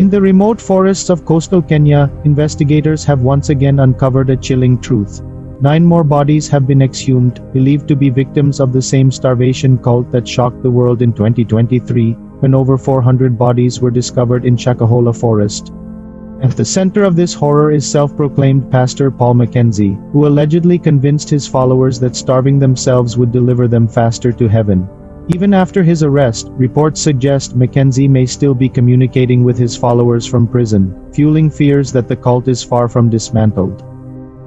In the remote forests of coastal Kenya, investigators have once again uncovered a chilling truth. 9 more bodies have been exhumed, believed to be victims of the same starvation cult that shocked the world in 2023, when over 400 bodies were discovered in Shakahola forest. At the center of this horror is self-proclaimed pastor Paul Mackenzie, who allegedly convinced his followers that starving themselves would deliver them faster to heaven. Even after his arrest, reports suggest Mackenzie may still be communicating with his followers from prison, fueling fears that the cult is far from dismantled.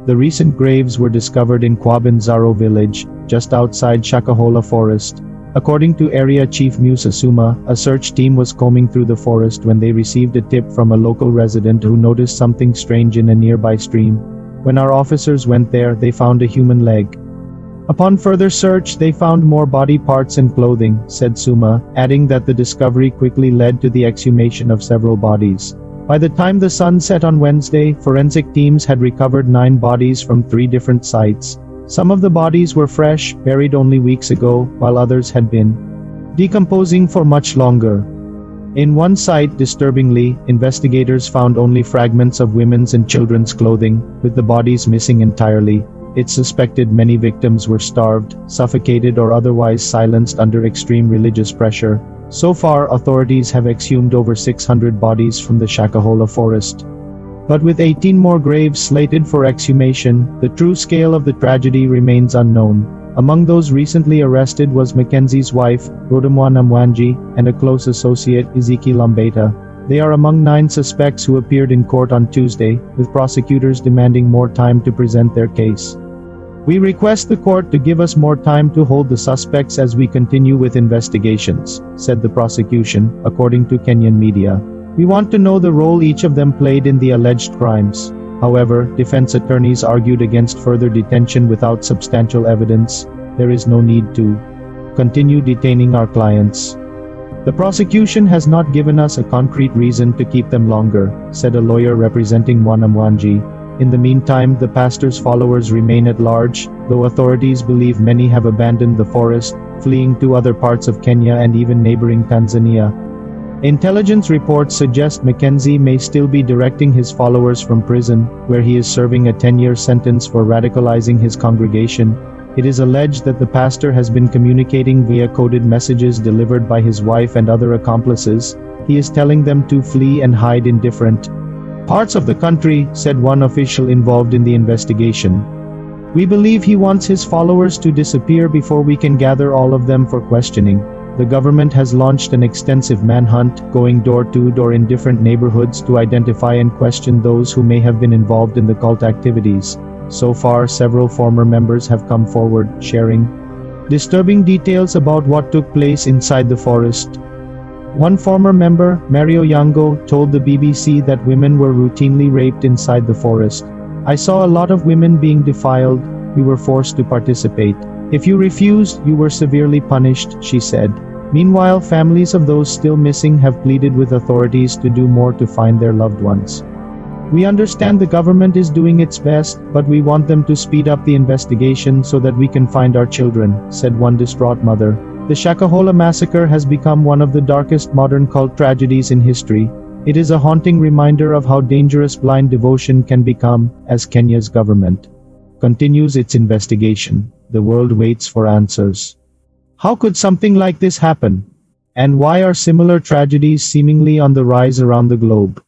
The recent graves were discovered in Kwabanzaro village, just outside Shakahola forest. According to Area Chief Musa Suma, a search team was combing through the forest when they received a tip from a local resident who noticed something strange in a nearby stream. When our officers went there, they found a human leg. Upon further search, they found more body parts and clothing, said Suma, adding that the discovery quickly led to the exhumation of several bodies. By the time the sun set on Wednesday, forensic teams had recovered 9 bodies from 3 different sites. Some of the bodies were fresh, buried only weeks ago, while others had been decomposing for much longer. In one site, disturbingly, investigators found only fragments of women's and children's clothing, with the bodies missing entirely. It's suspected many victims were starved, suffocated or otherwise silenced under extreme religious pressure. So far, authorities have exhumed over 600 bodies from the Shakahola forest. But with 18 more graves slated for exhumation, the true scale of the tragedy remains unknown. Among those recently arrested was Mackenzie's wife, Rodamwana Mwangi, and a close associate, Ezekiel Ambeta. They are among 9 suspects who appeared in court on Tuesday, with prosecutors demanding more time to present their case. We request the court to give us more time to hold the suspects as we continue with investigations, said the prosecution, according to Kenyan media. We want to know the role each of them played in the alleged crimes. However, defense attorneys argued against further detention without substantial evidence. There is no need to continue detaining our clients. The prosecution has not given us a concrete reason to keep them longer, said a lawyer representing Mwanamwanji. In the meantime, the pastor's followers remain at large, though authorities believe many have abandoned the forest, fleeing to other parts of Kenya and even neighboring Tanzania. Intelligence reports suggest Mackenzie may still be directing his followers from prison, where he is serving a 10-year sentence for radicalizing his congregation. It is alleged that the pastor has been communicating via coded messages delivered by his wife and other accomplices. He is telling them to flee and hide in different parts of the country, said one official involved in the investigation. We believe he wants his followers to disappear before we can gather all of them for questioning. The government has launched an extensive manhunt, going door to door in different neighborhoods to identify and question those who may have been involved in the cult activities. So far, several former members have come forward, sharing disturbing details about what took place inside the forest. One former member, Mario Yango, told the BBC that women were routinely raped inside the forest. I saw a lot of women being defiled. We were forced to participate. If you refused, you were severely punished, she said. Meanwhile, families of those still missing have pleaded with authorities to do more to find their loved ones. We understand the government is doing its best, but we want them to speed up the investigation so that we can find our children, said one distraught mother. The Shakahola massacre has become one of the darkest modern cult tragedies in history. It is a haunting reminder of how dangerous blind devotion can become, as Kenya's government continues its investigation. The world waits for answers. How could something like this happen? And why are similar tragedies seemingly on the rise around the globe?